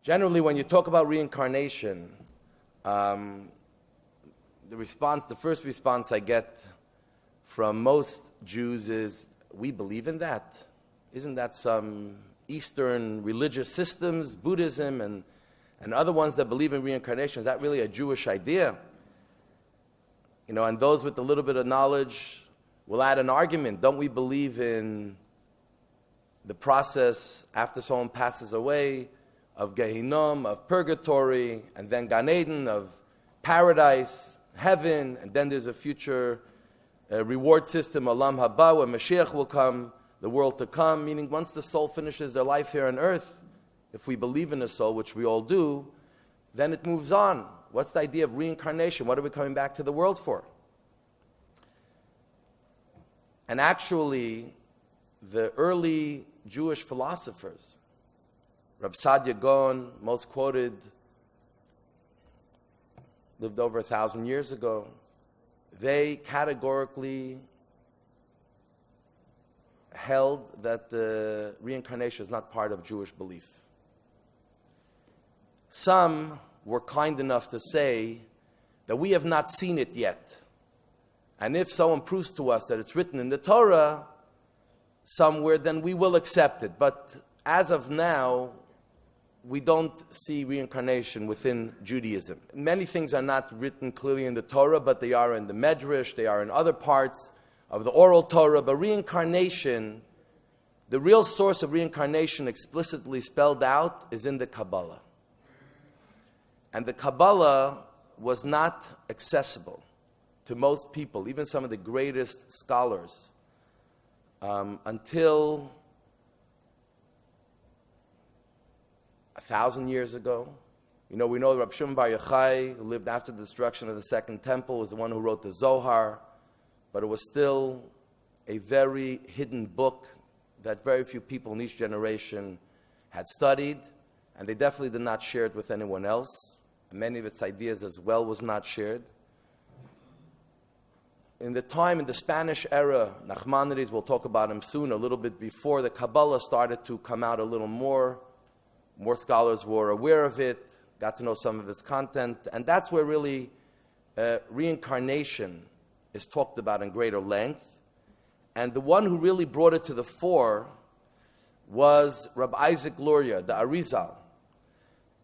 Generally, when you talk about reincarnation, the first response I get from most Jews is, we believe in that. Isn't that some Eastern religious systems, Buddhism and other ones that believe in reincarnation? Is that really a Jewish idea? And those with a little bit of knowledge will add an argument. Don't we believe in the process after someone passes away of Gehinnom, of purgatory, and then Gan Eden, of paradise, heaven, and then there's a future reward system, Olam Haba, where Mashiach will come, the world to come, meaning once the soul finishes their life here on earth, if we believe in the soul, which we all do, then it moves on. What's the idea of reincarnation? What are we coming back to the world for? And actually, the early Jewish philosophers, Reb Sadia Gaon, most quoted, lived over 1,000 years ago, they categorically held that the reincarnation is not part of Jewish belief. Some were kind enough to say that we have not seen it yet. And if someone proves to us that it's written in the Torah somewhere, then we will accept it. But as of now, we don't see reincarnation within Judaism. Many things are not written clearly in the Torah, but they are in the Medrash, they are in other parts of the oral Torah. But reincarnation, the real source of reincarnation explicitly spelled out, is in the Kabbalah. And the Kabbalah was not accessible to most people, even some of the greatest scholars, until 1,000 years ago. We know Rabbi Shimon Bar Yochai, who lived after the destruction of the Second Temple, was the one who wrote the Zohar, but it was still a very hidden book that very few people in each generation had studied, and they definitely did not share it with anyone else. And many of its ideas as well was not shared. In the Spanish era, Nachmanides, we'll talk about him soon, a little bit before, the Kabbalah started to come out a little more. More scholars were aware of it, got to know some of its content, and that's where really reincarnation is talked about in greater length. And the one who really brought it to the fore was Rabbi Isaac Luria, the Arizal.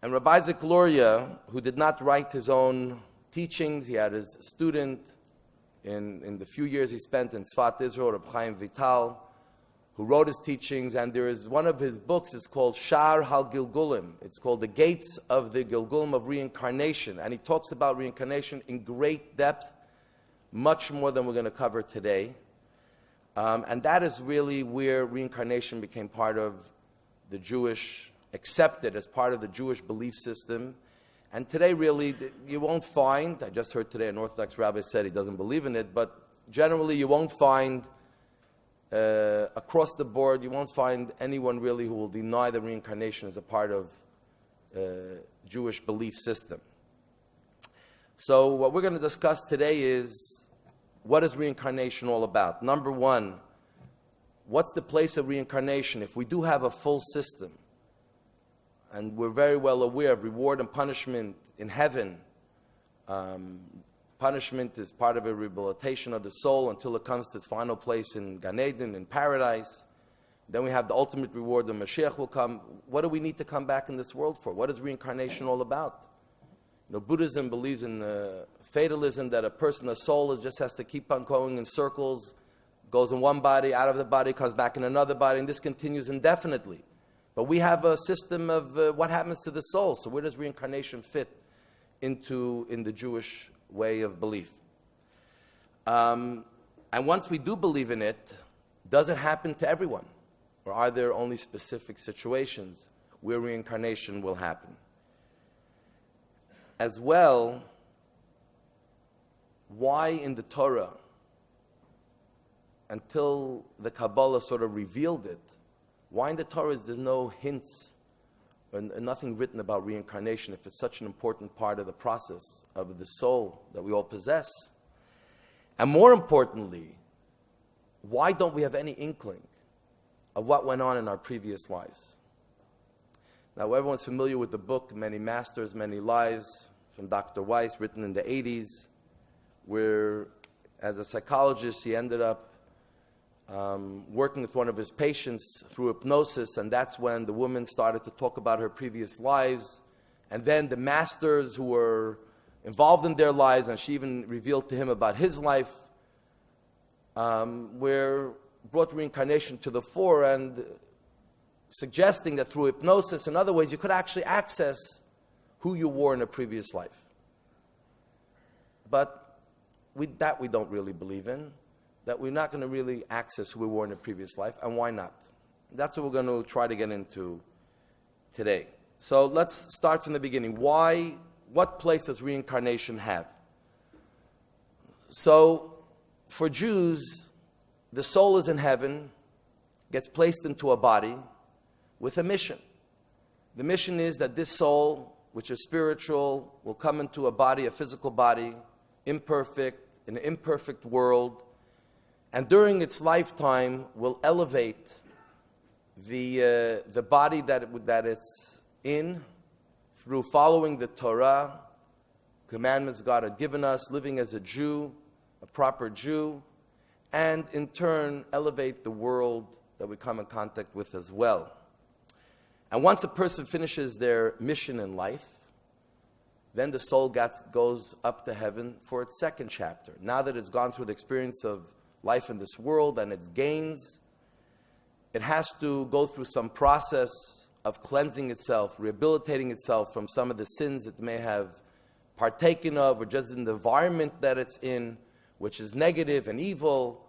And Rabbi Isaac Luria, who did not write his own teachings, he had his student in the few years he spent in Tzfat, Israel, Reb Chaim Vital, who wrote his teachings, and there is one of his books is called Shar HaGilgulim. It's called The Gates of the Gilgulim of Reincarnation, and he talks about reincarnation in great depth, much more than we're going to cover today. And that is really where reincarnation became part of the Jewish, accepted as part of the Jewish belief system. And today, really, you won't find, I just heard today an Orthodox rabbi said he doesn't believe in it, but generally you won't find across the board, you won't find anyone really who will deny that reincarnation is a part of Jewish belief system. So what we're going to discuss today is, what is reincarnation all about? Number one, what's the place of reincarnation? If we do have a full system, and we're very well aware of reward and punishment in heaven, punishment is part of a rehabilitation of the soul until it comes to its final place in Gan Eden, in paradise. Then we have the ultimate reward, the Mashiach will come. What do we need to come back in this world for? What is reincarnation all about? Buddhism believes in fatalism, that a soul just has to keep on going in circles, goes in one body, out of the body, comes back in another body, and this continues indefinitely. But we have a system of what happens to the soul. So where does reincarnation fit in the Jewish way of belief? And once we do believe in it, does it happen to everyone? Or are there only specific situations where reincarnation will happen? As well, why in the Torah, until the Kabbalah sort of revealed it, why in the Torah is there no hints and nothing written about reincarnation if it's such an important part of the process of the soul that we all possess? And more importantly, why don't we have any inkling of what went on in our previous lives? Now, everyone's familiar with the book, Many Masters, Many Lives, from Dr. Weiss, written in the 80s, where, as a psychologist, he ended up working with one of his patients through hypnosis, and that's when the woman started to talk about her previous lives. And then the masters who were involved in their lives, and she even revealed to him about his life, were brought reincarnation to the fore, and suggesting that through hypnosis and other ways you could actually access who you were in a previous life. But we don't really believe in, that we're not going to really access who we were in a previous life, and why not? That's what we're going to try to get into today. So let's start from the beginning. What place does reincarnation have? So for Jews, the soul is in heaven, gets placed into a body with a mission. The mission is that this soul, which is spiritual, will come into a body, a physical body, imperfect, in an imperfect world, and during its lifetime will elevate the body that it's in through following the Torah, commandments God had given us, living as a Jew, a proper Jew, and in turn elevate the world that we come in contact with as well. And once a person finishes their mission in life, then the soul goes up to heaven for its second chapter. Now that it's gone through the experience of life in this world and its gains, it has to go through some process of cleansing itself, rehabilitating itself from some of the sins it may have partaken of, or just in the environment that it's in, which is negative and evil.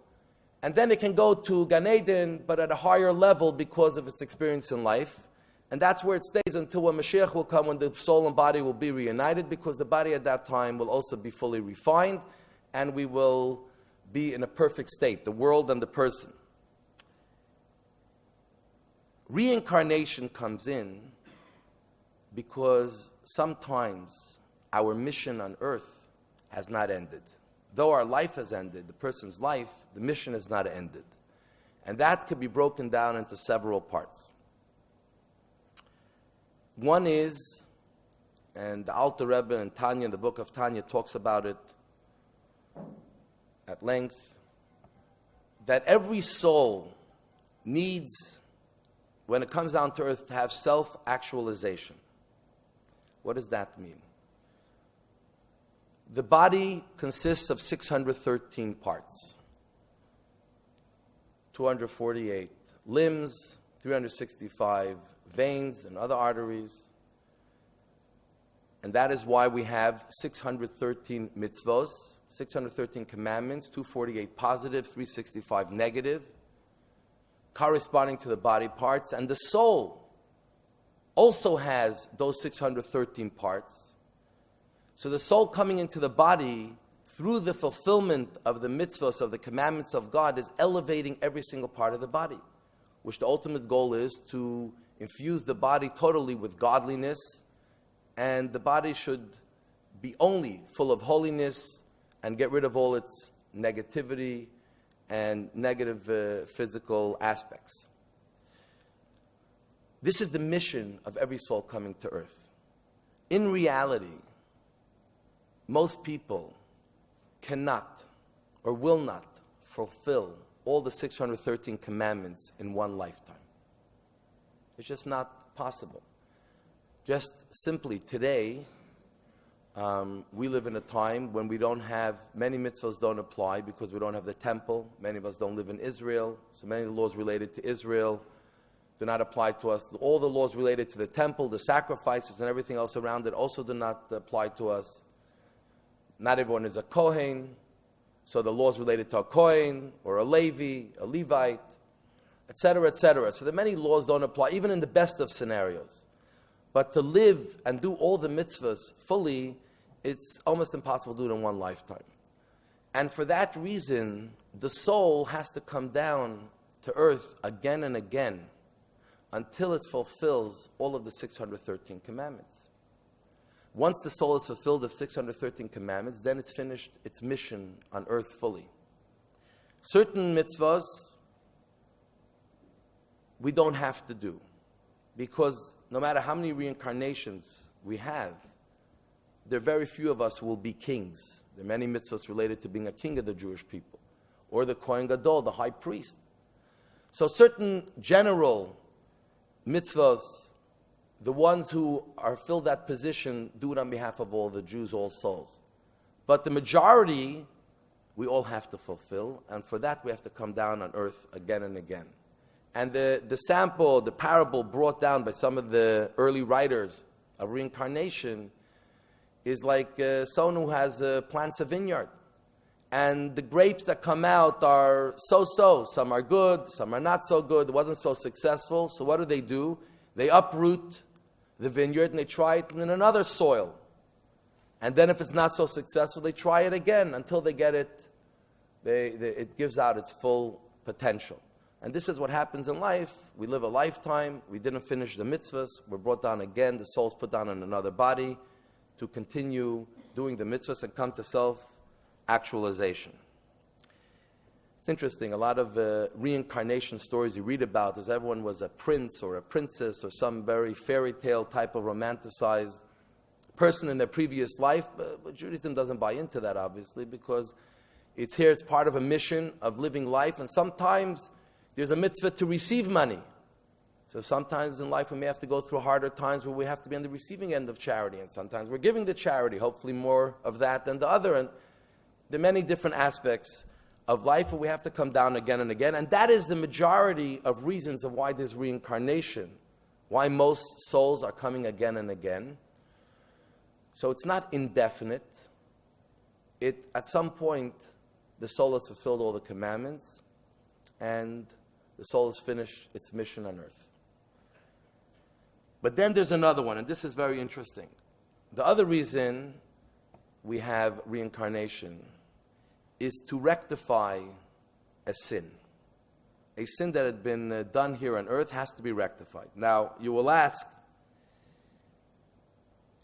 And then it can go to Gan Eden, but at a higher level because of its experience in life. And that's where it stays until when Mashiach will come, when the soul and body will be reunited, because the body at that time will also be fully refined, and we will be in a perfect state, the world and the person. Reincarnation comes in because sometimes our mission on earth has not ended. Though our life has ended, the person's life, the mission has not ended. And that could be broken down into several parts. One is, and the Alter Rebbe and Tanya, in the book of Tanya, talks about it at length, that every soul needs, when it comes down to earth, to have self-actualization. What does that mean? The body consists of 613 parts, 248 limbs, 365 veins and other arteries. And that is why we have 613 mitzvos, 613 commandments, 248 positive, 365 negative, corresponding to the body parts. And the soul also has those 613 parts. So the soul coming into the body through the fulfillment of the mitzvos, of the commandments of God, is elevating every single part of the body, which the ultimate goal is to infuse the body totally with godliness, and the body should be only full of holiness and get rid of all its negativity and negative physical aspects. This is the mission of every soul coming to earth. In reality, most people cannot or will not fulfill all the 613 commandments in one lifetime. It's just not possible. Just simply today, we live in a time when we don't have, many mitzvahs don't apply because we don't have the temple. Many of us don't live in Israel, so many of the laws related to Israel do not apply to us. All the laws related to the temple, the sacrifices and everything else around it also do not apply to us. Not everyone is a Kohen, so the laws related to a Kohen or a Levi, a Levite, etc., etc. So the many laws don't apply, even in the best of scenarios. But to live and do all the mitzvahs fully, it's almost impossible to do it in one lifetime. And for that reason, the soul has to come down to earth again and again until it fulfills all of the 613 commandments. Once the soul is fulfilled of 613 commandments, then it's finished its mission on earth fully. Certain mitzvahs we don't have to do because no matter how many reincarnations we have, there are very few of us who will be kings. There are many mitzvahs related to being a king of the Jewish people, or the Kohen Gadol, the high priest. So certain general mitzvahs, the ones who are filled that position do it on behalf of all the Jews, all souls. But the majority, we all have to fulfill, and for that we have to come down on earth again and again. And the sample, the parable brought down by some of the early writers of reincarnation is like someone who plants a vineyard. And the grapes that come out are so-so. Some are good, some are not so good. It wasn't so successful. So what do? They uproot the vineyard and they try it in another soil. And then if it's not so successful, they try it again until they get it. It gives out its full potential. And this is what happens in life. We live a lifetime. We didn't finish the mitzvahs. We're brought down again. The soul's put down in another body to continue doing the mitzvahs and come to self-actualization. It's interesting. A lot of reincarnation stories you read about is everyone was a prince or a princess or some very fairy tale type of romanticized person in their previous life. But Judaism doesn't buy into that, obviously, because it's part of a mission of living life. And sometimes there's a mitzvah to receive money. So sometimes in life we may have to go through harder times where we have to be on the receiving end of charity. And sometimes we're giving the charity, hopefully more of that than the other. And there are many different aspects of life where we have to come down again and again. And that is the majority of reasons of why there's reincarnation, why most souls are coming again and again. So it's not indefinite. At some point, the soul has fulfilled all the commandments, and the soul has finished its mission on earth. But then there's another one, and this is very interesting. The other reason we have reincarnation is to rectify a sin. A sin that had been done here on earth has to be rectified. Now, you will ask,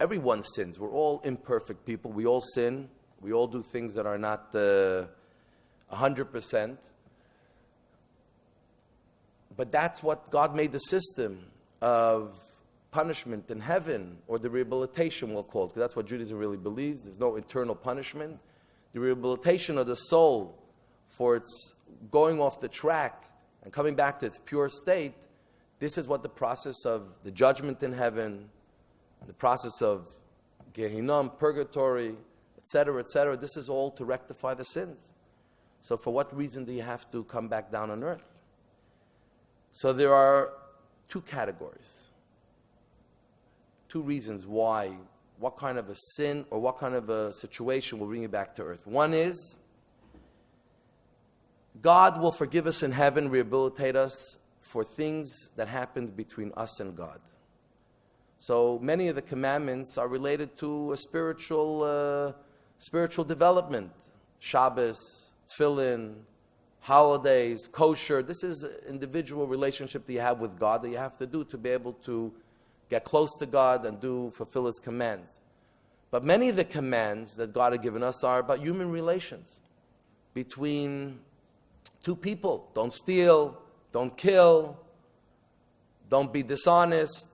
everyone sins. We're all imperfect people. We all sin. We all do things that are not 100%. But that's what God made the system of punishment in heaven, or the rehabilitation, we'll call it, because that's what Judaism really believes. There's no eternal punishment. The rehabilitation of the soul for its going off the track and coming back to its pure state, this is what the process of the judgment in heaven, the process of Gehinnom, purgatory, etc., this is all to rectify the sins. So for what reason do you have to come back down on earth? So there are two categories, two reasons why, what kind of a sin or what kind of a situation will bring you back to earth. One is, God will forgive us in heaven, rehabilitate us for things that happened between us and God. So many of the commandments are related to a spiritual development. Shabbos, tefillin, holidays, kosher. This is an individual relationship that you have with God that you have to do to be able to get close to God and fulfill His commands. But many of the commands that God has given us are about human relations between two people. Don't steal, don't kill, don't be dishonest,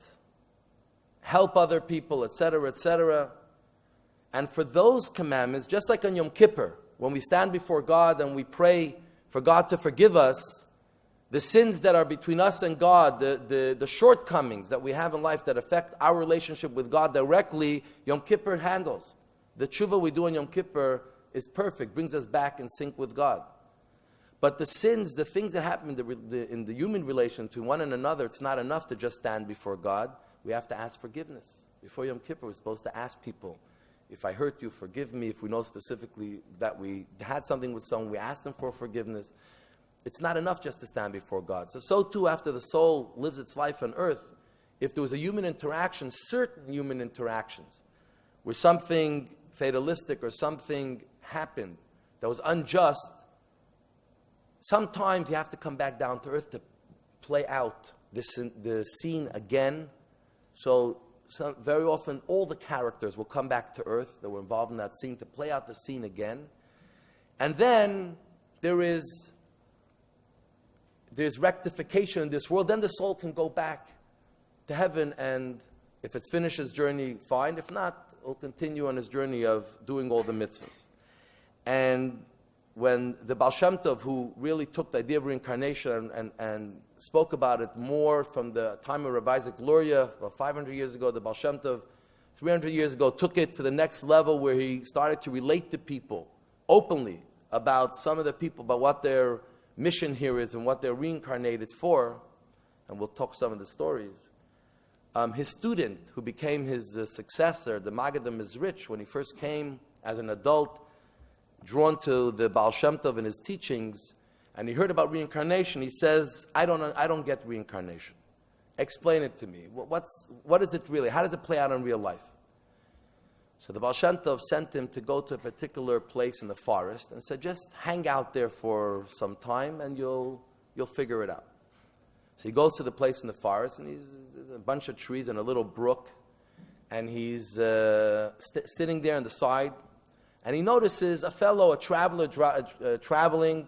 help other people, etc., etc. And for those commandments, just like on Yom Kippur, when we stand before God and we pray for God to forgive us, the sins that are between us and God, the shortcomings that we have in life that affect our relationship with God directly, Yom Kippur handles. The tshuva we do on Yom Kippur is perfect, brings us back in sync with God. But the sins, the things that happen in the human relation to one and another, it's not enough to just stand before God. We have to ask forgiveness. Before Yom Kippur, we're supposed to ask people, if I hurt you, forgive me. If we know specifically that we had something with someone, we ask them for forgiveness. It's not enough just to stand before God. So too, after the soul lives its life on earth, if there was a human interaction, certain human interactions, where something fatalistic or something happened that was unjust, sometimes you have to come back down to earth to play out the scene again. So very often all the characters will come back to earth that were involved in that scene to play out the scene again. And then there's rectification in this world. Then the soul can go back to heaven, and if it's finished his journey, fine. If not, he'll continue on his journey of doing all the mitzvahs. And when the Baal Shem Tov, who really took the idea of reincarnation and spoke about it more from the time of Rabbi Isaac Luria, about 500 years ago, the Baal Shem Tov, 300 years ago, took it to the next level where he started to relate to people openly about some of the people, about what their mission here is and what they're reincarnated for, and we'll talk some of the stories. His student, who became his successor, the Maggid Mizrich, when he first came as an adult, drawn to the Baal Shem Tov and his teachings, and he heard about reincarnation, he says, I don't get reincarnation. Explain it to me. What is it really? How does it play out in real life? So the Baal Shem Tov sent him to go to a particular place in the forest and said, just hang out there for some time and you'll figure it out. So he goes to the place in the forest, and he's a bunch of trees and a little brook, and he's sitting there on the side, and he notices a fellow, a traveler traveling,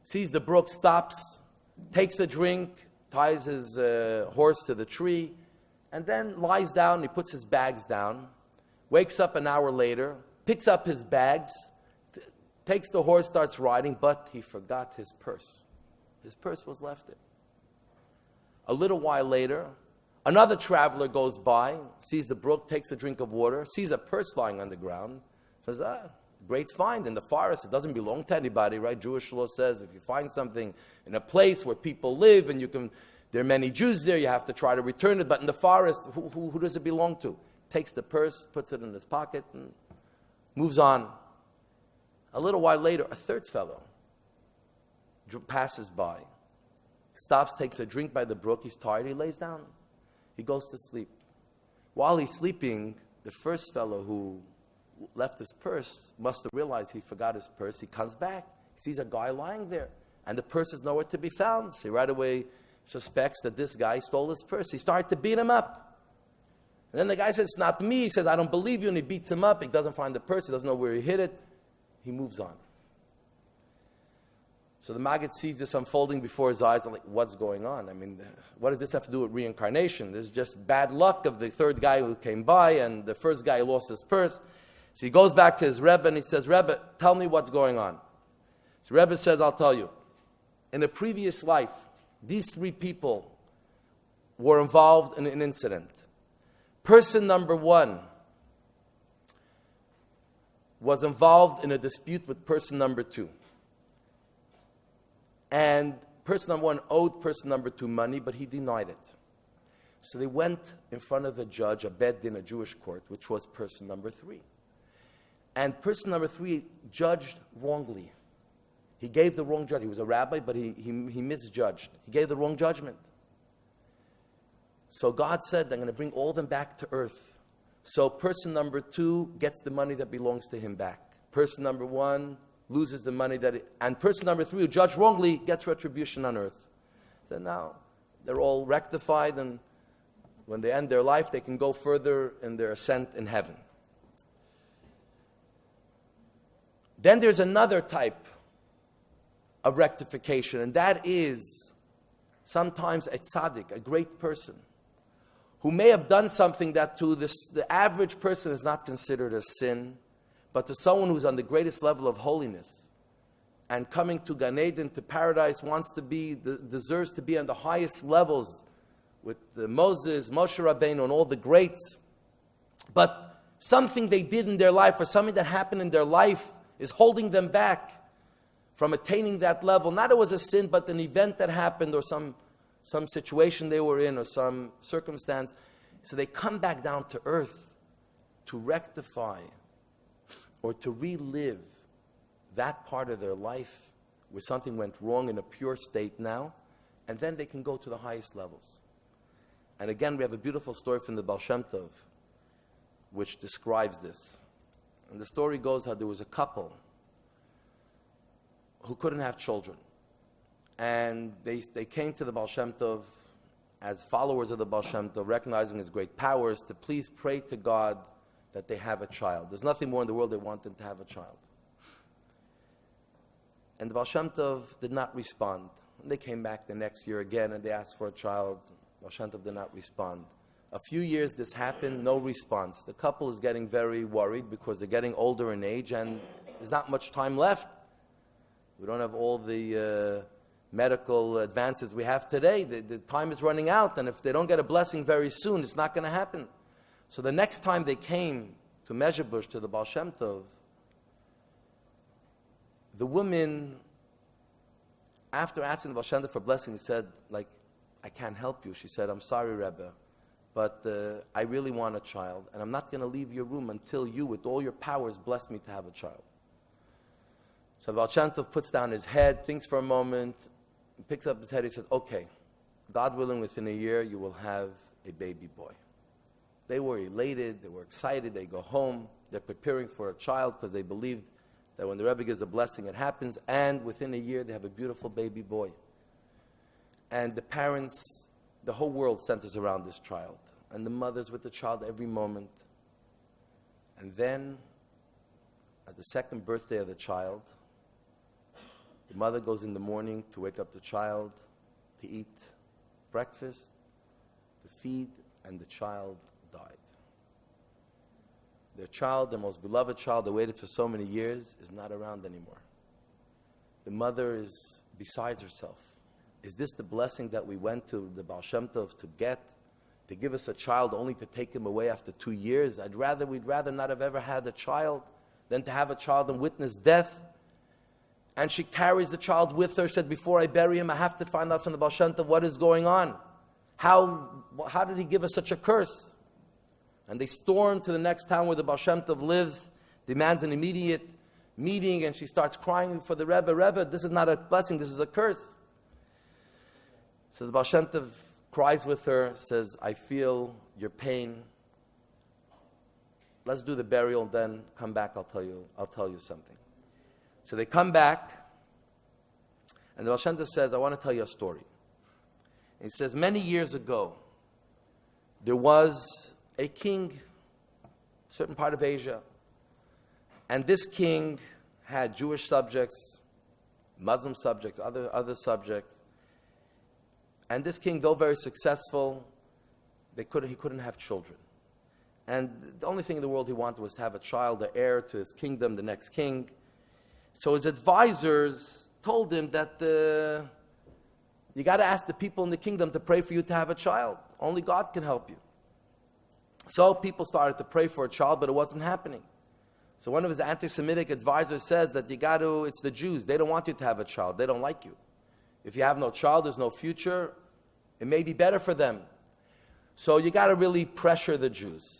sees the brook, stops, takes a drink, ties his horse to the tree, and then lies down. He puts his bags down, wakes up an hour later, picks up his bags, takes the horse, starts riding, but he forgot his purse. His purse was left there. A little while later, another traveler goes by, sees the brook, takes a drink of water, sees a purse lying on the ground, says, great find in the forest. It doesn't belong to anybody, right? Jewish law says if you find something in a place where people live and there are many Jews there, you have to try to return it. But in the forest, who does it belong to? Takes the purse, puts it in his pocket, and moves on. A little while later, a third fellow passes by, stops, takes a drink by the brook. He's tired. He lays down. He goes to sleep. While he's sleeping, the first fellow who left his purse must have realized he forgot his purse. He comes back. He sees a guy lying there, and the purse is nowhere to be found. So he right away suspects that this guy stole his purse. He started to beat him up. And then the guy says, it's not me. He says, I don't believe you. And he beats him up. He doesn't find the purse. He doesn't know where he hid it. He moves on. So the Maggid sees this unfolding before his eyes and like, what's going on? I mean, what does this have to do with reincarnation? This is just bad luck of the third guy who came by, and the first guy lost his purse. So he goes back to his Rebbe and he says, Rebbe, tell me what's going on. So Rebbe says, I'll tell you. In a previous life, these three people were involved in an incident. Person number one was involved in a dispute with person number two. And person number one owed person number two money, but he denied it. So they went in front of a judge, a bed in a Jewish court, which was person number three. And person number three judged wrongly. He gave the wrong judgment. He was a rabbi, but he misjudged. He gave the wrong judgment. So God said, I'm going to bring all of them back to earth. So person number two gets the money that belongs to him back. Person number one loses the money and person number three, who judged wrongly, gets retribution on earth. So now they're all rectified, and when they end their life, they can go further in their ascent in heaven. Then there's another type of rectification, and that is sometimes a tzaddik, a great person, who may have done something that to the average person is not considered a sin, but to someone who's on the greatest level of holiness and coming to Gan Eden, to paradise, deserves to be on the highest levels with Moses, Moshe Rabbeinu, and all the greats. But something they did in their life, or something that happened in their life, is holding them back from attaining that level. Not it was a sin, but an event that happened, or some situation they were in, or some circumstance. So they come back down to earth to rectify or to relive that part of their life where something went wrong in a pure state now, and then they can go to the highest levels. And again, we have a beautiful story from the Baal Shem Tov which describes this. And the story goes how there was a couple who couldn't have children. And they came to the Baal Shem Tov as followers of the Baal Shem Tov, recognizing his great powers, to please pray to God that they have a child. There's nothing more in the world they want than to have a child. And the Baal Shem Tov did not respond. And they came back the next year again and they asked for a child. Baal Shem Tov did not respond. A few years this happened, no response. The couple is getting very worried because they're getting older in age and there's not much time left. We don't have all the medical advances we have today. The time is running out, and if they don't get a blessing very soon, it's not going to happen. So the next time they came to Mezhebush, to the Baal Shem Tov, the woman, after asking the Baal Shem Tov for blessing, said, like, I can't help you. She said, I'm sorry, Rebbe, but I really want a child, and I'm not going to leave your room until you, with all your powers, bless me to have a child. So the Baal Shem Tov puts down his head, thinks for a moment, picks up his head, he says, okay, God willing, within a year, you will have a baby boy. They were elated, they were excited, they go home, they're preparing for a child because they believed that when the Rebbe gives a blessing, it happens, and within a year, they have a beautiful baby boy. And the parents, the whole world centers around this child, and the mother's with the child every moment. And then, at the second birthday of the child, the mother goes in the morning to wake up the child, to eat breakfast, to feed, and the child died. Their child, their most beloved child, they waited for so many years, is not around anymore. The mother is beside herself. Is this the blessing that we went to the Baal Shem Tov to get, to give us a child only to take him away after 2 years? We'd rather not have ever had a child than to have a child and witness death. And she carries the child with her, said, before I bury him, I have to find out from the Baal Shem Tov what is going on. How did he give us such a curse? And they storm to the next town where the Baal Shem Tov lives, demands an immediate meeting, and she starts crying for the Rebbe, Rebbe, this is not a blessing, this is a curse. So the Baal Shem Tov cries with her, says, I feel your pain. Let's do the burial, then come back, I'll tell you something. So they come back, and the Baal Shem Tov says, I want to tell you a story. And he says, many years ago, there was a king, a certain part of Asia, and this king had Jewish subjects, Muslim subjects, other subjects. And this king, though very successful, he couldn't have children. And the only thing in the world he wanted was to have a child, the heir to his kingdom, the next king. So his advisors told him that you got to ask the people in the kingdom to pray for you to have a child. Only God can help you. So people started to pray for a child, but it wasn't happening. So one of his anti-Semitic advisors says that it's the Jews. They don't want you to have a child. They don't like you. If you have no child, there's no future. It may be better for them. So you got to really pressure the Jews.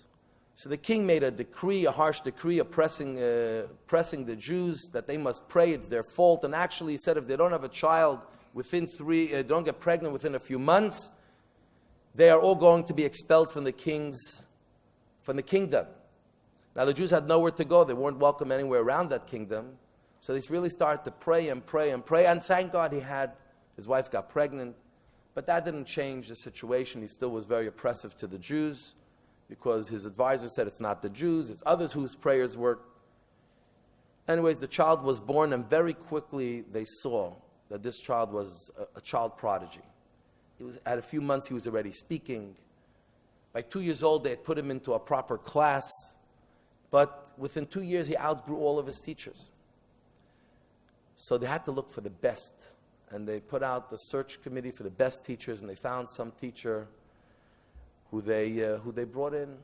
So the king made a decree, a harsh decree, pressing the Jews that they must pray. It's their fault. And actually he said if they don't have a child don't get pregnant within a few months, they are all going to be expelled from the kingdom. Now the Jews had nowhere to go. They weren't welcome anywhere around that kingdom. So they really started to pray and pray and pray. And thank God his wife got pregnant. But that didn't change the situation. He still was very oppressive to the Jews because his advisor said it's not the Jews, it's others whose prayers work. Anyways, the child was born, and very quickly they saw that this child was a child prodigy. At a few months, he was already speaking. By 2 years old, they had put him into a proper class. But within 2 years, he outgrew all of his teachers. So they had to look for the best. And they put out the search committee for the best teachers, and they found some teacher who they brought in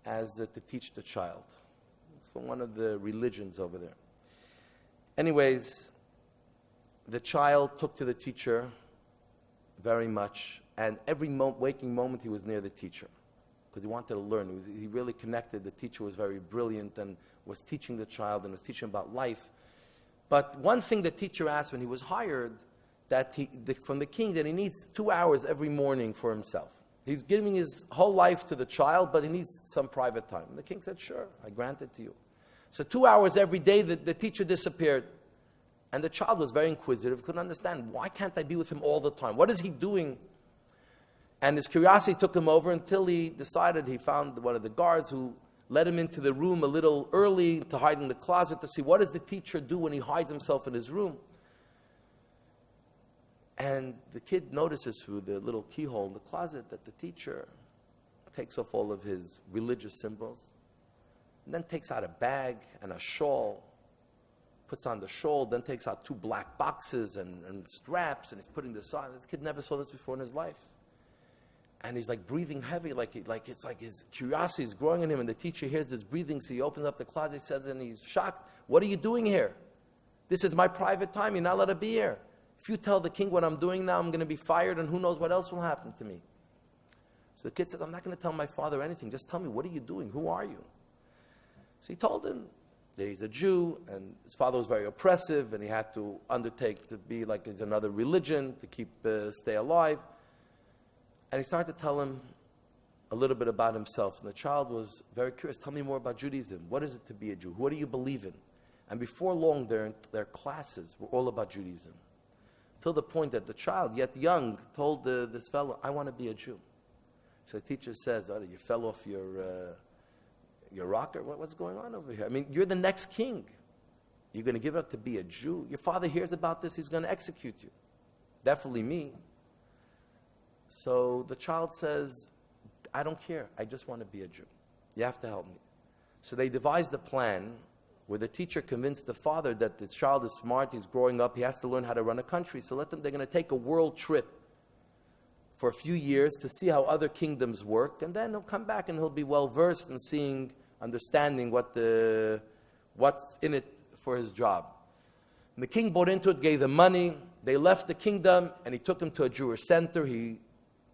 to teach the child from one of the religions over there. Anyways, the child took to the teacher very much, and every waking moment he was near the teacher because he wanted to learn. He really connected. The teacher was very brilliant and was teaching the child and was teaching about life. But one thing the teacher asked when he was hired from the king that he needs 2 hours every morning for himself. He's giving his whole life to the child, but he needs some private time. And the king said, sure, I grant it to you. So 2 hours every day, the teacher disappeared. And the child was very inquisitive, couldn't understand, why can't I be with him all the time? What is he doing? And his curiosity took him over until he decided he found one of the guards who let him into the room a little early to hide in the closet to see what does the teacher do when he hides himself in his room. And the kid notices through the little keyhole in the closet that the teacher takes off all of his religious symbols, and then takes out a bag and a shawl, puts on the shawl, then takes out 2 black boxes and straps, and he's putting this on. This kid never saw this before in his life. And he's like breathing heavy, like it's like his curiosity is growing in him, and the teacher hears this breathing, so he opens up the closet, he says, and he's shocked, "What are you doing here? This is my private time, you're not allowed to be here. If you tell the king what I'm doing now, I'm going to be fired, and who knows what else will happen to me." So the kid said, "I'm not going to tell my father anything, just tell me, what are you doing? Who are you?" So he told him that he's a Jew, and his father was very oppressive, and he had to undertake to be like it's another religion to stay alive. And he started to tell him a little bit about himself. And the child was very curious. "Tell me more about Judaism. What is it to be a Jew? What do you believe in?" And before long, their classes were all about Judaism. Till the point that the child, yet young, told this fellow, "I want to be a Jew." So the teacher says, "Oh, you fell off your rocker? What's going on over here? I mean, you're the next king. You're going to give it up to be a Jew? Your father hears about this, he's going to execute you. Definitely me." So the child says, "I don't care. I just want to be a Jew. You have to help me." So they devised a plan where the teacher convinced the father that the child is smart, he's growing up, he has to learn how to run a country. So they're going to take a world trip for a few years to see how other kingdoms work, and then he'll come back and he'll be well versed in understanding what's in it for his job. And the king bought into it, gave them money. They left the kingdom, and he took them to a Jewish center. He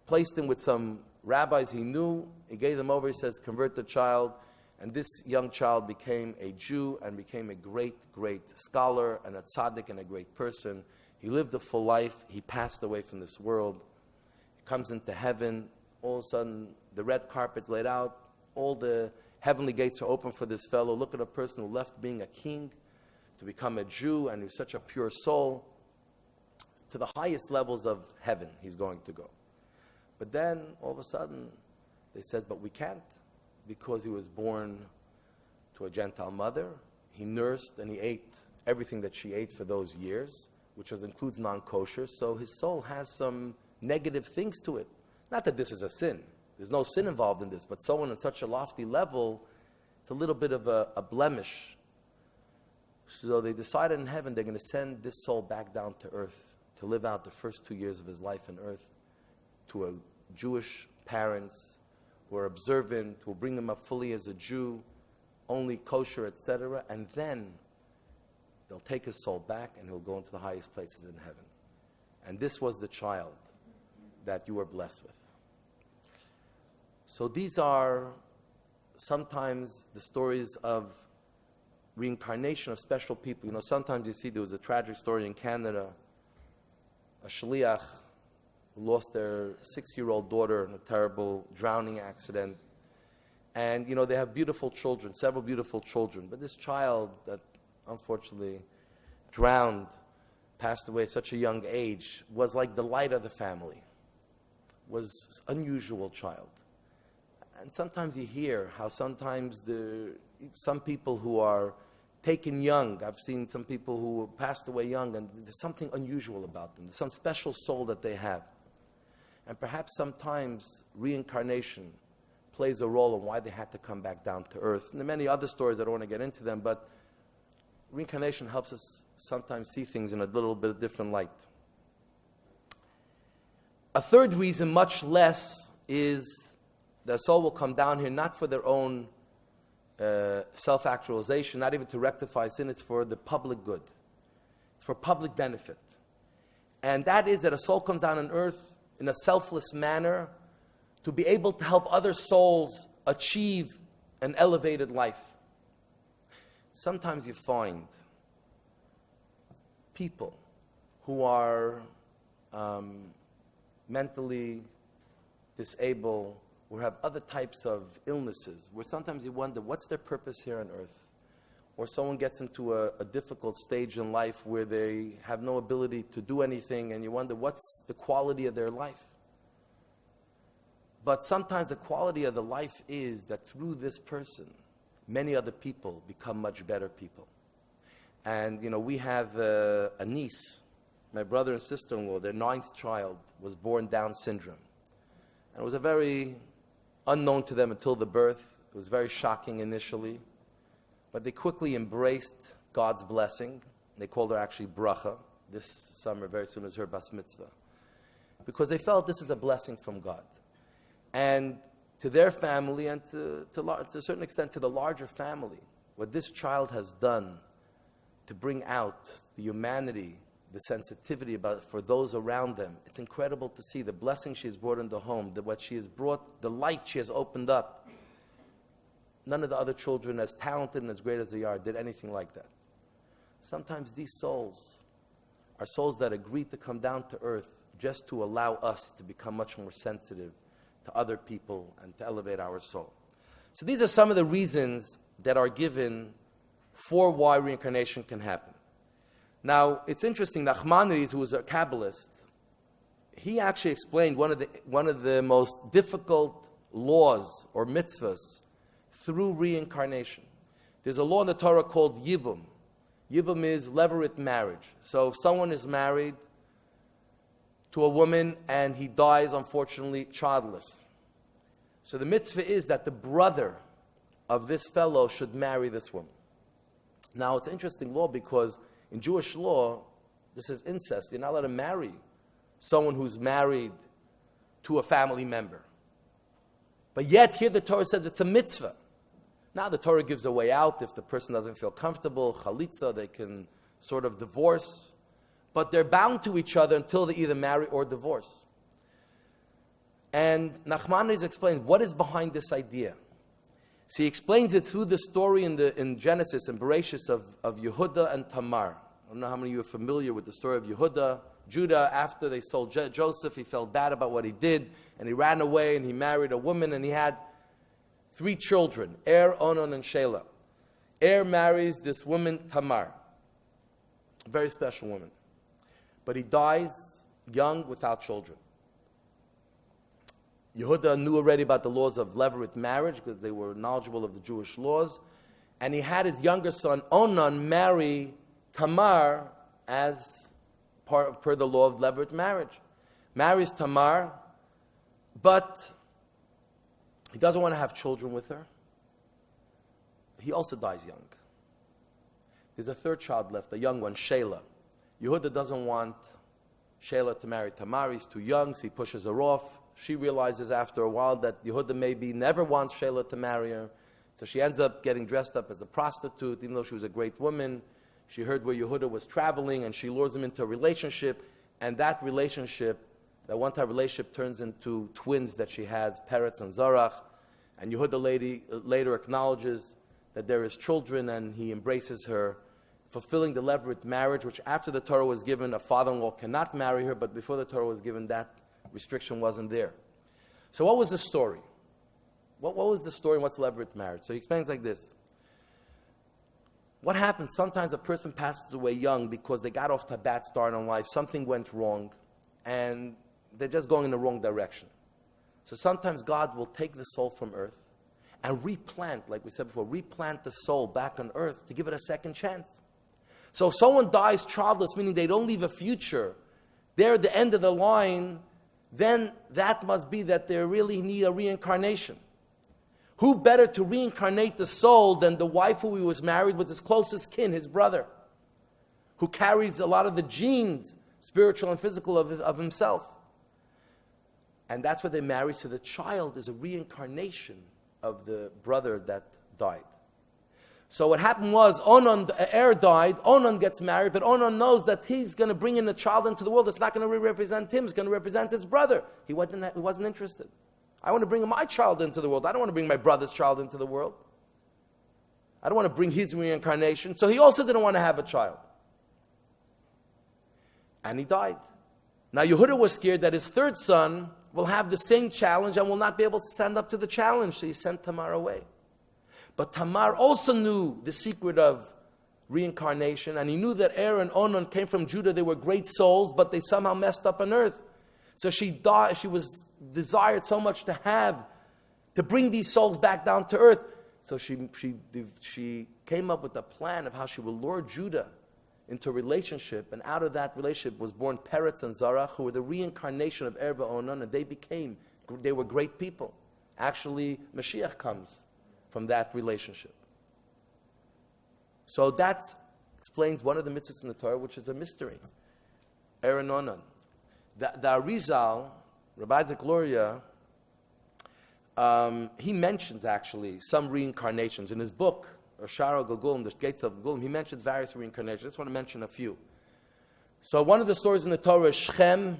placed him with some rabbis he knew. He gave them over. He says, "Convert the child." And this young child became a Jew and became a great, great scholar and a tzaddik and a great person. He lived a full life. He passed away from this world. He comes into heaven. All of a sudden, the red carpet's laid out. All the heavenly gates are open for this fellow. Look at a person who left being a king to become a Jew, and who's such a pure soul. To the highest levels of heaven he's going to go. But then, all of a sudden, they said, "But we can't, because he was born to a Gentile mother. He nursed and he ate everything that she ate for those years, which includes non-kosher, so his soul has some negative things to it." Not that this is a sin. There's no sin involved in this, but someone on such a lofty level, it's a little bit of a blemish. So they decided in heaven they're going to send this soul back down to earth to live out the first 2 years of his life on earth to a Jewish parents who are observant, who will bring him up fully as a Jew, only kosher, etc. And then they'll take his soul back and he'll go into the highest places in heaven. And this was the child that you were blessed with. So these are sometimes the stories of reincarnation of special people. Sometimes you see there was a tragic story in Canada, a shliach who lost their 6-year-old daughter in a terrible drowning accident. And, they have beautiful children, several beautiful children. But this child that unfortunately drowned, passed away at such a young age, was like the light of the family, was an unusual child. And sometimes you hear how sometimes some people who are taken young, I've seen some people who passed away young, and there's something unusual about them. There's some special soul that they have. And perhaps sometimes reincarnation plays a role in why they had to come back down to earth. And there are many other stories, I don't want to get into them, but reincarnation helps us sometimes see things in a little bit of different light. A third reason, much less, is the soul will come down here not for their own self-actualization, not even to rectify sin, it's for the public good. It's for public benefit. And that is that a soul comes down on earth in a selfless manner to be able to help other souls achieve an elevated life. Sometimes you find people who are mentally disabled, or have other types of illnesses, where sometimes you wonder, what's their purpose here on earth? Or someone gets into a difficult stage in life where they have no ability to do anything, and you wonder, what's the quality of their life? But sometimes the quality of the life is that through this person, many other people become much better people. And, we have a niece my brother and sister-in-law, their 9th child, was born Down syndrome. And it was a very unknown to them until the birth. It was very shocking initially. But they quickly embraced God's blessing. They called her actually Bracha. This summer, very soon, is her Bas Mitzvah. Because they felt this is a blessing from God. And to their family, and to a certain extent to the larger family, what this child has done to bring out the humanity, the sensitivity for those around them, it's incredible to see the blessing she has brought into home, what she has brought, the light she has opened up. None of the other children, as talented and as great as they are, did anything like that. Sometimes these souls are souls that agree to come down to earth just to allow us to become much more sensitive to other people and to elevate our soul. So these are some of the reasons that are given for why reincarnation can happen. Now, it's interesting, Nachmanides, who was a Kabbalist, he actually explained one of the most difficult laws or mitzvahs through reincarnation. There's a law in the Torah called Yibum. Yibum is levirate marriage. So if someone is married to a woman and he dies, unfortunately, childless. So the mitzvah is that the brother of this fellow should marry this woman. Now, it's an interesting law because in Jewish law, this is incest. You're not allowed to marry someone who's married to a family member. But yet, here the Torah says it's a mitzvah. Now, the Torah gives a way out. If the person doesn't feel comfortable, chalitza, they can sort of divorce. But they're bound to each other until they either marry or divorce. And Nachmanides explains what is behind this idea. So he explains it through the story in Genesis and Bereshis of Yehuda and Tamar. I don't know how many of you are familiar with the story of Yehuda. Judah, after they sold Joseph, he felt bad about what he did, and he ran away and he married a woman, and he had 3 children, Onan, and Shelah. Marries this woman, Tamar. A very special woman. But he dies young without children. Yehuda knew already about the laws of levirate marriage because they were knowledgeable of the Jewish laws. And he had his younger son, Onan, marry Tamar as per the law of levirate marriage. Marries Tamar, but he doesn't want to have children with her. He also dies young. There's a 3rd child left, a young one, Shelah. Yehuda doesn't want Shelah to marry Tamar. He's too young, so he pushes her off. She realizes after a while that Yehuda maybe never wants Shelah to marry her. So she ends up getting dressed up as a prostitute, even though she was a great woman. She heard where Yehuda was traveling, and she lures him into a relationship. And that relationship, that one-time relationship, turns into twins that she has, Peretz and Zarach. And Yehuda later acknowledges that there is children, and he embraces her, fulfilling the levirate marriage, which after the Torah was given, a father-in-law cannot marry her, but before the Torah was given, that restriction wasn't there. So what was the story? What was the story and what's levirate marriage? So he explains like this. What happens? Sometimes a person passes away young because they got off to a bad start in life, something went wrong, and they're just going in the wrong direction. So sometimes God will take the soul from earth and replant, like we said before, replant the soul back on earth to give it a second chance. So if someone dies childless, meaning they don't leave a future, they're at the end of the line, then that must be that they really need a reincarnation. Who better to reincarnate the soul than the wife who he was married with, his closest kin, his brother, who carries a lot of the genes, spiritual and physical, of himself. And that's what they marry, so the child is a reincarnation of the brother that died. So what happened was, Onan, the heir died, Onan gets married, but Onan knows that he's going to bring in a child into the world that's not going to represent him, it's going to represent his brother. He wasn't interested. I want to bring my child into the world. I don't want to bring my brother's child into the world. I don't want to bring his reincarnation. So he also didn't want to have a child. And he died. Now Yehuda was scared that his 3rd son will have the same challenge and will not be able to stand up to the challenge, so he sent Tamar away. But Tamar also knew the secret of reincarnation, and he knew that Er and Onan came from Judah. They were great souls, but they somehow messed up on earth. So she died. She was desired so much to bring these souls back down to earth. So she came up with a plan of how she will lure Judah into a relationship, and out of that relationship was born Peretz and Zarach, who were the reincarnation of Er v'Onan, and they were great people. Actually, Mashiach comes from that relationship. So that explains one of the mitzvahs in the Torah, which is a mystery. Er and Onan. The Arizal, Rabbi Isaac Luria, he mentions actually some reincarnations. In his book, Shara Gulgulim, the Gates of Gulgulim, he mentions various reincarnations. I just want to mention a few. So one of the stories in the Torah is Shechem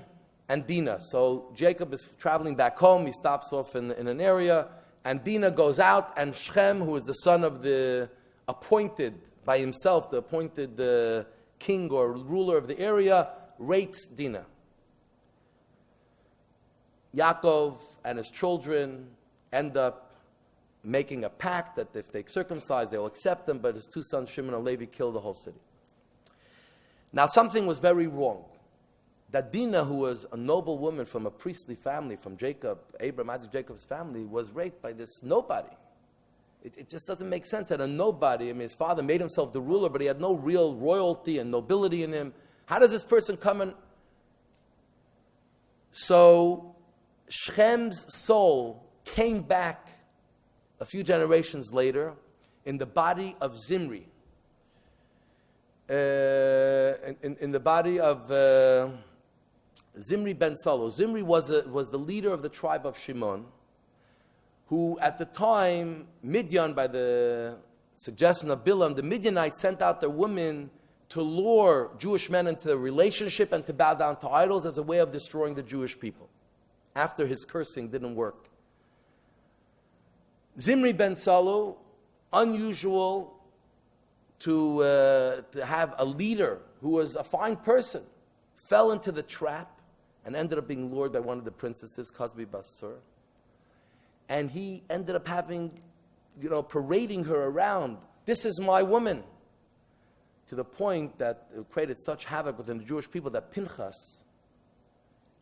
and Dinah. So Jacob is traveling back home. He stops off in an area, and Dinah goes out, and Shechem, who is the son of the appointed by himself, the appointed king or ruler of the area, rapes Dinah. Yaakov and his children end up making a pact that if they circumcise, they'll accept them, but his two sons, Shimon and Levi, kill the whole city. Now, something was very wrong. That Dinah, who was a noble woman from a priestly family, from Jacob, Abraham, Isaac, Jacob's family, was raped by this nobody. It just doesn't make sense that a nobody, his father made himself the ruler, but he had no real royalty and nobility in him. How does this person come and... So, Shechem's soul came back a few generations later in the body of Zimri. In the body of Zimri ben Salo. Zimri was the leader of the tribe of Shimon, who at the time, Midian, by the suggestion of Bilam, the Midianites sent out their women to lure Jewish men into a relationship and to bow down to idols as a way of destroying the Jewish people, after his cursing didn't work. Zimri ben Salu, unusual to have a leader who was a fine person, fell into the trap and ended up being lured by one of the princesses, Kazbi Basur. And he ended up having, parading her around. This is my woman. To the point that it created such havoc within the Jewish people that Pinchas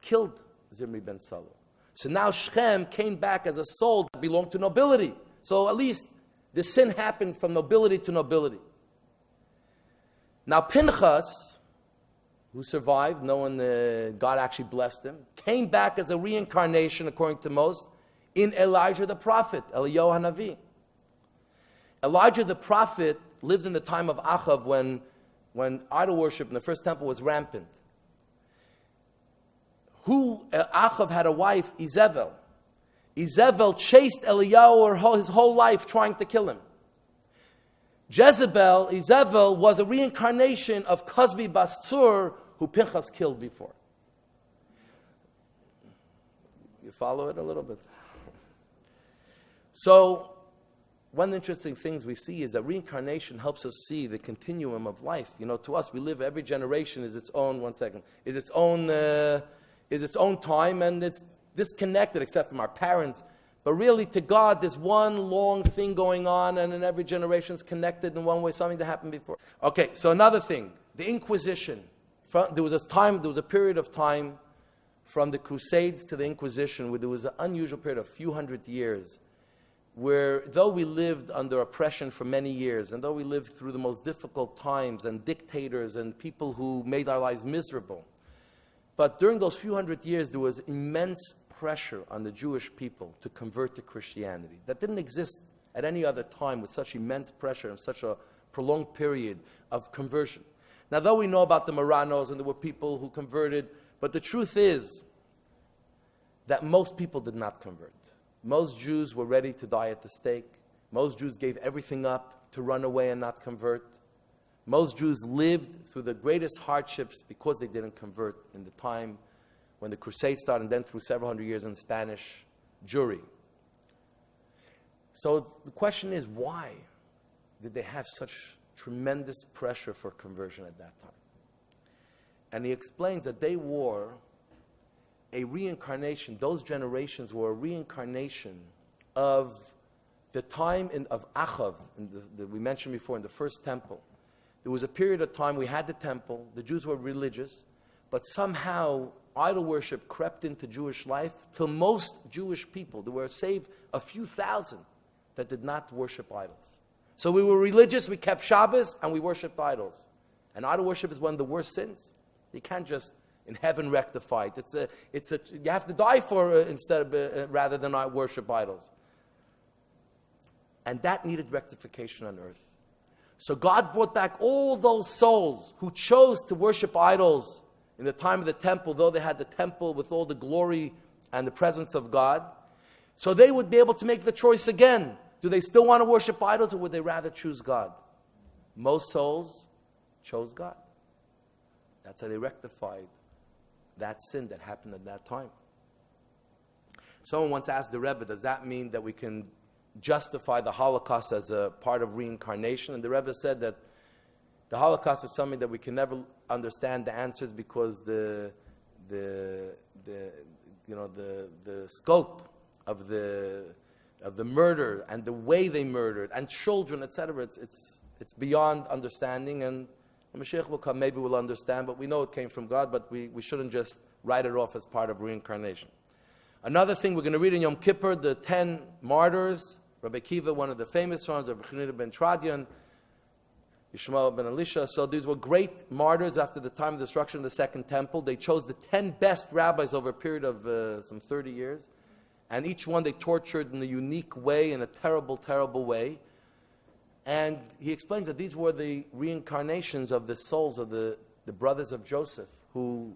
killed Zimri ben Salu. So now Shechem came back as a soul that belonged to nobility. So at least the sin happened from nobility to nobility. Now Pinchas, who survived, God actually blessed him, came back as a reincarnation, according to most, in Elijah the prophet, Eliyahu Hanavi. Elijah the prophet lived in the time of Achav when idol worship in the first temple was rampant. Achav had a wife, Izebel. Izebel chased Eliyahu his whole life trying to kill him. Izebel was a reincarnation of Kazbi Basur, who Pinchas killed before. You follow it a little bit? So, one of the interesting things we see is that reincarnation helps us see the continuum of life. To us, we live, every generation is its own, is its own time, and it's disconnected except from our parents. But really, to God, there's one long thing going on, and in every generation is connected in one way, something that happened before. Okay, so another thing, the Inquisition. There was a period of time from the Crusades to the Inquisition where there was an unusual period of a few hundred years where, though we lived under oppression for many years, and though we lived through the most difficult times and dictators and people who made our lives miserable, but during those few hundred years, there was immense pressure on the Jewish people to convert to Christianity. That didn't exist at any other time with such immense pressure and such a prolonged period of conversion. Now, though we know about the Marranos and there were people who converted, but the truth is that most people did not convert. Most Jews were ready to die at the stake. Most Jews gave everything up to run away and not convert. Most Jews lived through the greatest hardships because they didn't convert in the time when the Crusades started, and then through several hundred years in Spanish Jewry. So the question is, why did they have such tremendous pressure for conversion at that time? And he explains that they were a reincarnation, those generations were a reincarnation of the time of Achav, that we mentioned before, in the first temple. There was a period of time we had the temple, the Jews were religious, but somehow idol worship crept into Jewish life till most Jewish people, there were save a few thousand that did not worship idols. So we were religious, we kept Shabbos, and we worshipped idols. And idol worship is one of the worst sins. You can't just in heaven rectify it. You have to die for instead of rather than not worship idols. And that needed rectification on earth. So God brought back all those souls who chose to worship idols in the time of the temple, though they had the temple with all the glory and the presence of God. So they would be able to make the choice again. Do they still want to worship idols, or would they rather choose God? Most souls chose God. That's how they rectified that sin that happened at that time. Someone once asked the Rebbe, does that mean that we can justify the Holocaust as a part of reincarnation? And the Rebbe said that the Holocaust is something that we can never understand the answers, because the scope of the murder and the way they murdered and children, etc. It's beyond understanding, and Mashiach will come, maybe we'll understand, but we know it came from God, but we shouldn't just write it off as part of reincarnation. Another thing we're going to read in Yom Kippur, the 10 martyrs, Rabbi Kiva, one of the famous ones, Rabbi Chanina ben Tradian, Yishmael ben Elisha. So these were great martyrs after the time of the destruction of the Second Temple. They chose the 10 best rabbis over a period of some 30 years. And each one they tortured in a unique way, in a terrible, terrible way. And he explains that these were the reincarnations of the souls of the brothers of Joseph who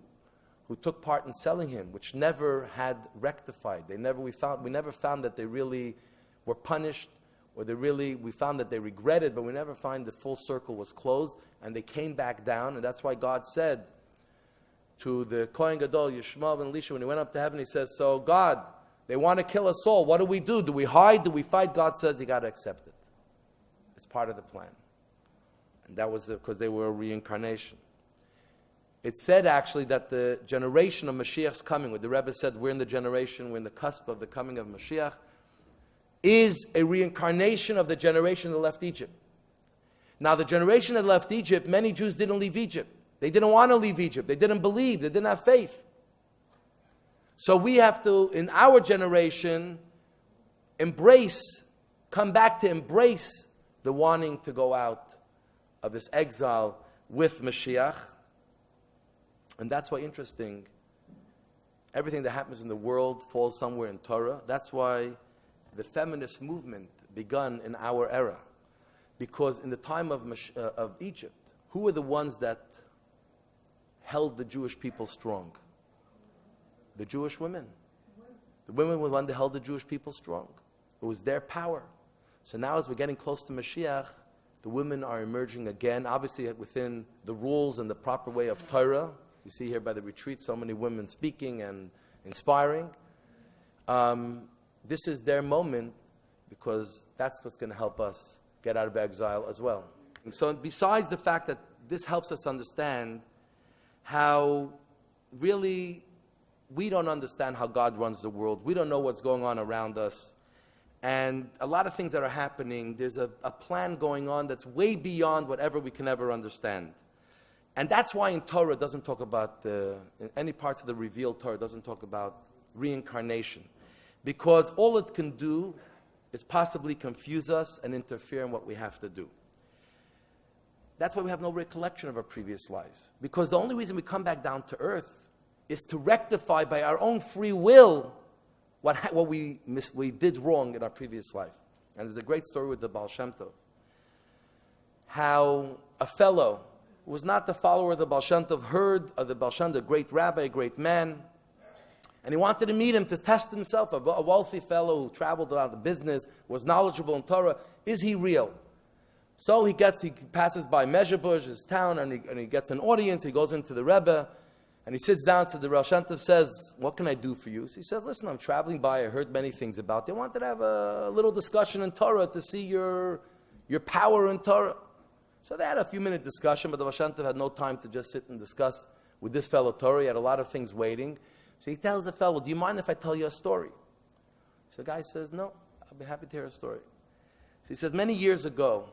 took part in selling him, which never had rectified. We never found that they really were punished, or we found that they regretted, but we never find the full circle was closed, and they came back down. And that's why God said to the Kohen Gadol, Yishmael ben Elisha, when he went up to heaven, he says, so God, they want to kill us all. What do we do? Do we hide? Do we fight? God says you got to accept it. It's part of the plan. And that was because they were a reincarnation. It said actually that the generation of Mashiach's coming, what the Rebbe said, we're in the generation, we're in the cusp of the coming of Mashiach, is a reincarnation of the generation that left Egypt. Now the generation that left Egypt, many Jews didn't leave Egypt. They didn't want to leave Egypt. They didn't believe. They didn't have faith. So we have to, in our generation, come back to embrace the wanting to go out of this exile with Mashiach. And that's why, interesting, everything that happens in the world falls somewhere in Torah. That's why the feminist movement begun in our era. Because in the time of Egypt, who were the ones that held the Jewish people strong? The Jewish women. The women were the ones that held the Jewish people strong. It was their power. So now as we're getting close to Mashiach, the women are emerging again, obviously within the rules and the proper way of Torah. You see here by the retreat so many women speaking and inspiring. This is their moment, because that's what's going to help us get out of exile as well. And so besides the fact that this helps us understand how really we don't understand how God runs the world. We don't know what's going on around us. And a lot of things that are happening, there's a plan going on that's way beyond whatever we can ever understand. And that's why in Torah it doesn't talk about, in any parts of the revealed Torah, it doesn't talk about reincarnation. Because all it can do is possibly confuse us and interfere in what we have to do. That's why we have no recollection of our previous lives. Because the only reason we come back down to earth is to rectify by our own free will what we did wrong in our previous life. And there's a great story with the Baal Shem Tov. How a fellow who was not the follower of the Baal Shem Tov heard of the Baal Shem Tov, a great rabbi, a great man, and he wanted to meet him to test himself, a wealthy fellow who traveled around the business, was knowledgeable in Torah. Is he real? So he passes by Mezhebush, his town, and he gets an audience. He goes into the Rebbe, and he sits down to the Rosh Hashanah, says, what can I do for you? So he says, listen, I'm traveling by, I heard many things about you. I wanted to have a little discussion in Torah to see your power in Torah. So they had a few-minute discussion, but the Rosh Hashanah had no time to just sit and discuss with this fellow Torah. He had a lot of things waiting. So he tells the fellow, do you mind if I tell you a story? So the guy says, no, I'll be happy to hear a story. So he says, many years ago,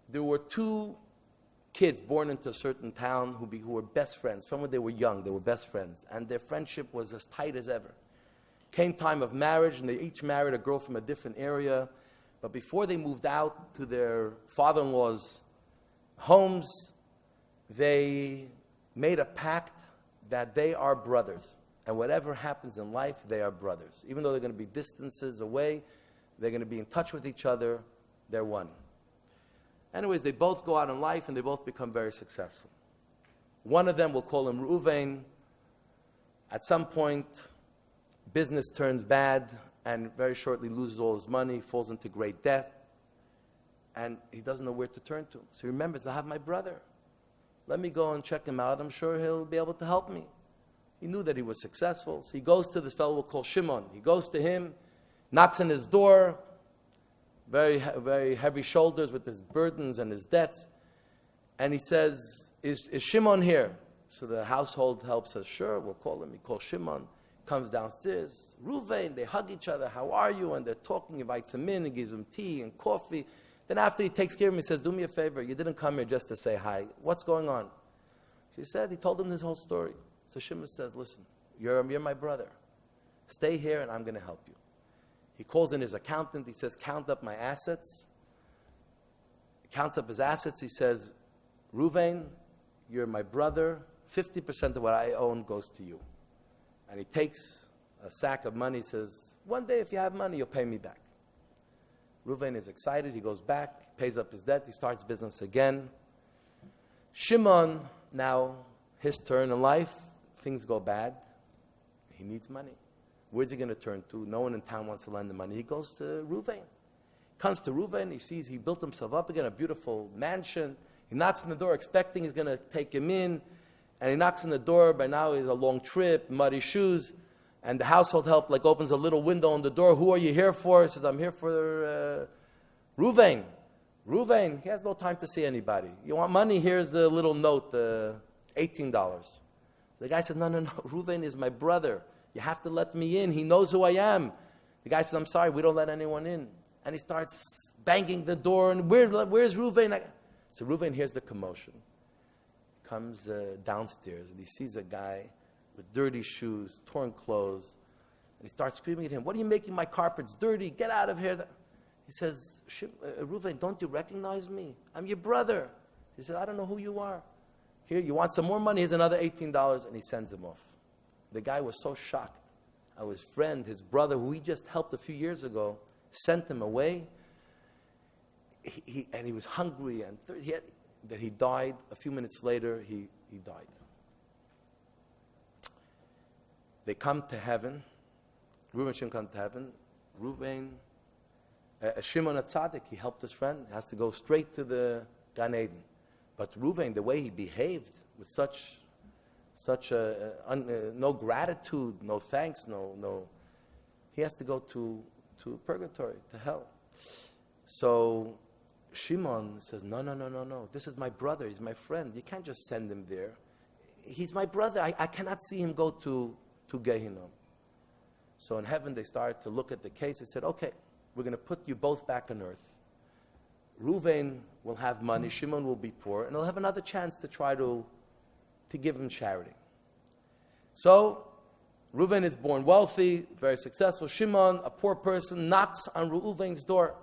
there were two kids born into a certain town who were best friends. From when they were young, they were best friends. And their friendship was as tight as ever. Came time of marriage, and they each married a girl from a different area. But before they moved out to their father-in-law's homes, they made a pact that they are brothers. And whatever happens in life, they are brothers. Even though they're going to be distances away, they're going to be in touch with each other, they're one. Anyways, they both go out in life and they both become very successful. One of them, we'll call him Reuven. At some point, business turns bad and very shortly loses all his money, falls into great debt, and he doesn't know where to turn to. So he remembers, I have my brother. Let me go and check him out. I'm sure he'll be able to help me. He knew that he was successful. So he goes to this fellow called Shimon. He goes to him, knocks on his door, very heavy shoulders with his burdens and his debts. And he says, is Shimon here? So the household help says, sure, we'll call him. He calls Shimon, comes downstairs. Reuven, they hug each other. How are you? And they're talking, invites him in, and gives him tea and coffee. Then after he takes care of him, he says, do me a favor. You didn't come here just to say hi. What's going on? He told him this whole story. So Shimon says, listen, you're my brother. Stay here and I'm going to help you. He calls in his accountant. He says, count up my assets. He counts up his assets. He says, Reuven, you're my brother. 50% of what I own goes to you. And he takes a sack of money. He says, one day if you have money, you'll pay me back. Reuven is excited. He goes back, pays up his debt. He starts business again. Shimon, now his turn in life. Things go bad. He needs money. Where's he going to turn to? No one in town wants to lend him money. He goes to Reuven. Comes to Reuven. He sees he built himself up again, a beautiful mansion. He knocks on the door expecting he's going to take him in. And he knocks on the door. By now it's a long trip, muddy shoes. And the household help opens a little window on the door. Who are you here for? He says, I'm here for Reuven. Reuven, he has no time to see anybody. You want money? Here's a little note, $18. The guy said, no, Reuven is my brother. You have to let me in. He knows who I am. The guy said, I'm sorry, we don't let anyone in. And he starts banging the door. And where's Reuven? So Reuven hears the commotion. Comes downstairs and he sees a guy with dirty shoes, torn clothes. And he starts screaming at him, what are you making my carpets dirty? Get out of here. He says, Reuven, don't you recognize me? I'm your brother. He said, I don't know who you are. Here, you want some more money? Here's another $18. And he sends him off. The guy was so shocked. How his friend, his brother, who he just helped a few years ago, sent him away. And he was hungry and that he died. A few minutes later, he died. They come to heaven. Reuven and Shimon come to heaven. Shimon a tzaddik, he helped his friend. He has to go straight to the Gan Eden. But Reuven, the way he behaved with such no gratitude, no thanks, no, he has to go to purgatory, to hell. So Shimon says, no. This is my brother. He's my friend. You can't just send him there. He's my brother. I cannot see him go to Gehinnom. So in heaven, they started to look at the case. They said, okay, we're going to put you both back on earth. Reuven will have money. Shimon will be poor. And he'll have another chance to try to give him charity. So Reuven is born wealthy, very successful. Shimon, a poor person, knocks on Reuven's door.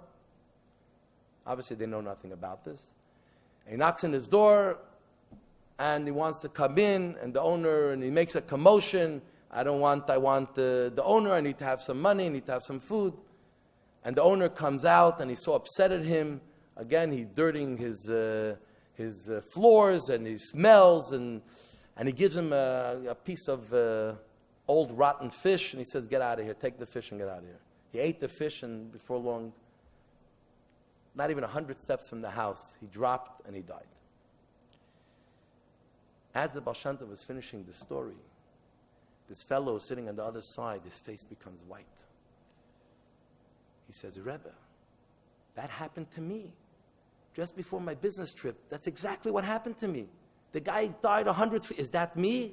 Obviously, they know nothing about this. And he knocks on his door, and he wants to come in, and the owner, and he makes a commotion. I want the owner, I need to have some money, I need to have some food. And the owner comes out, and he's so upset at him. Again, he's dirtying his floors, and he smells, and he gives him a piece of old rotten fish, and he says, get out of here, take the fish and get out of here. He ate the fish, and before long, not even 100 steps from the house, he dropped and he died. As the Baal Shem Tov was finishing the story, this fellow sitting on the other side, his face becomes white. He says, Rebbe, that happened to me. Just before my business trip, that's exactly what happened to me. The guy died 100 feet. Is that me?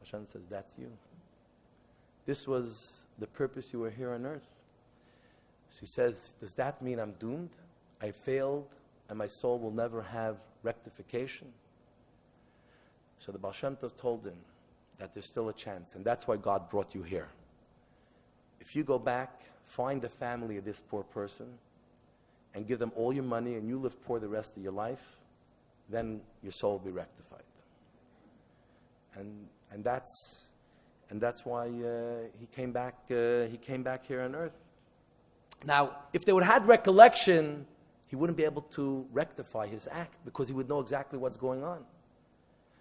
Hashem says, that's you. This was the purpose you were here on earth. So he says, does that mean I'm doomed? I failed and my soul will never have rectification? So the Baal Shem Tov told him that there's still a chance, and that's why God brought you here. If you go back, find the family of this poor person, and give them all your money, and you live poor the rest of your life, then your soul will be rectified. And that's why he came back here on earth. Now, if they would have had recollection, he wouldn't be able to rectify his act because he would know exactly what's going on.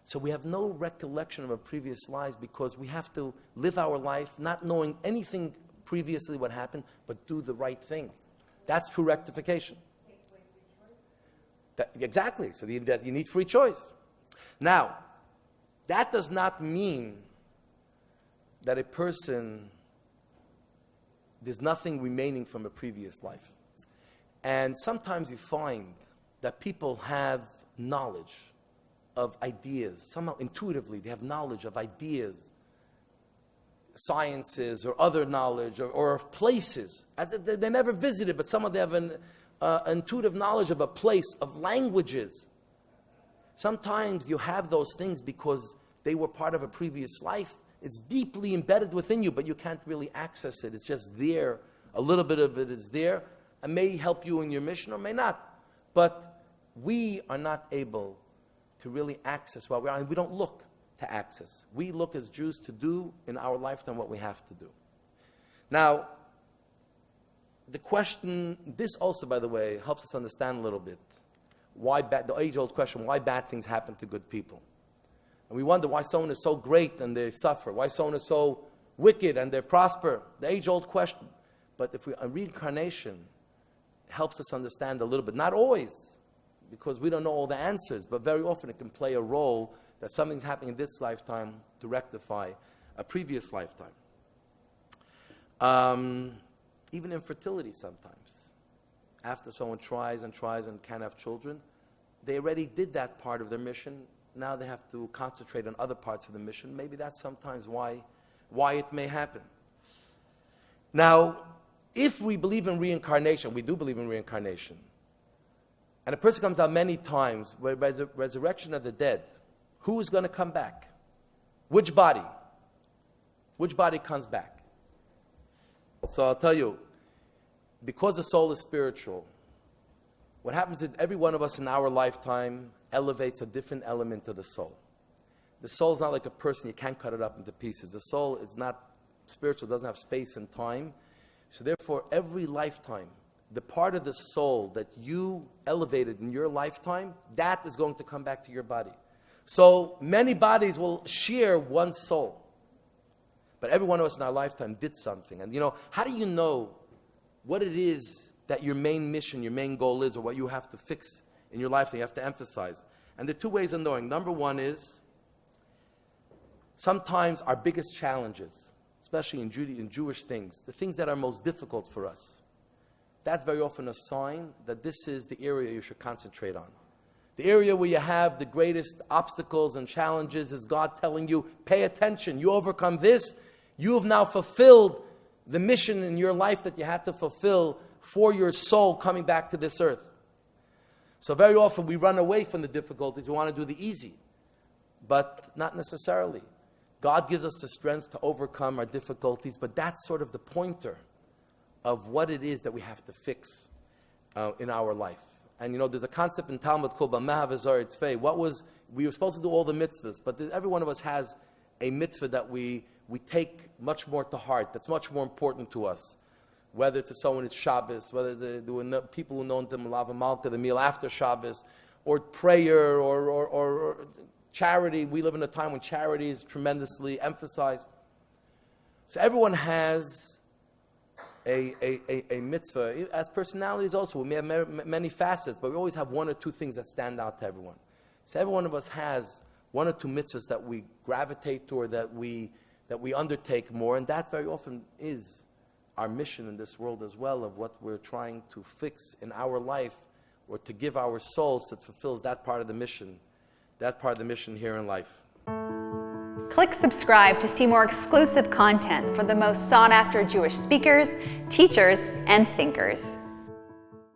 So we have no recollection of our previous lives because we have to live our life not knowing anything previously what happened, but do the right thing. That's true rectification. Exactly. So that you need free choice. Now, that does not mean that a person, there's nothing remaining from a previous life. And sometimes you find that people have knowledge of ideas. Somehow intuitively they have knowledge of ideas, sciences or other knowledge or of places. They never visited, but some of them have an intuitive knowledge of a place, of languages. Sometimes you have those things because they were part of a previous life. It's deeply embedded within you, but you can't really access it. It's just there. A little bit of it is there. It may help you in your mission or may not. But we are not able to really access what we are. And we don't look to access. We look as Jews to do in our lifetime what we have to do. Now, the question, this also, by the way, helps us understand a little bit why the age-old question, why bad things happen to good people. And we wonder why someone is so great and they suffer, why someone is so wicked and they prosper. The age-old question. But if a reincarnation helps us understand a little bit, not always, because we don't know all the answers, but very often it can play a role that something's happening in this lifetime to rectify a previous lifetime. Even infertility sometimes. After someone tries and can't have children, they already did that part of their mission. Now they have to concentrate on other parts of the mission. Maybe that's sometimes why it may happen. Now, if we believe in reincarnation, we do believe in reincarnation, and a person comes out many times by the resurrection of the dead, who is going to come back? Which body? Which body comes back? So I'll tell you, because the soul is spiritual, what happens is every one of us in our lifetime elevates a different element of the soul. The soul is not like a person, you can't cut it up into pieces. The soul is not spiritual, doesn't have space and time. So therefore, every lifetime, the part of the soul that you elevated in your lifetime, that is going to come back to your body. So many bodies will share one soul. But every one of us in our lifetime did something. And how do you know what it is that your main mission, your main goal is, or what you have to fix in your life that you have to emphasize? And the two ways of knowing. Number one is, sometimes our biggest challenges, especially in Jewish things, the things that are most difficult for us, that's very often a sign that this is the area you should concentrate on. The area where you have the greatest obstacles and challenges is God telling you, pay attention, you overcome this, you have now fulfilled the mission in your life that you had to fulfill for your soul coming back to this earth. So very often we run away from the difficulties, we want to do the easy, but not necessarily. God gives us the strength to overcome our difficulties, but that's sort of the pointer of what it is that we have to fix in our life. And there's a concept in Talmud called B'meha v'zar tzvei. We were supposed to do all the mitzvahs, but every one of us has a mitzvah that we take much more to heart, that's much more important to us. Whether to someone it's Shabbos, whether the people who know them Lava Malka, the meal after Shabbos, or prayer, or charity. We live in a time when charity is tremendously emphasized. So everyone has a mitzvah. As personalities also, we may have many facets, but we always have one or two things that stand out to everyone. So every one of us has one or two mitzvahs that we gravitate to, or that we undertake more, and that very often is our mission in this world as well, of what we're trying to fix in our life, or to give our souls that fulfills that part of the mission here in life. Click subscribe to see more exclusive content for the most sought-after Jewish speakers, teachers, and thinkers.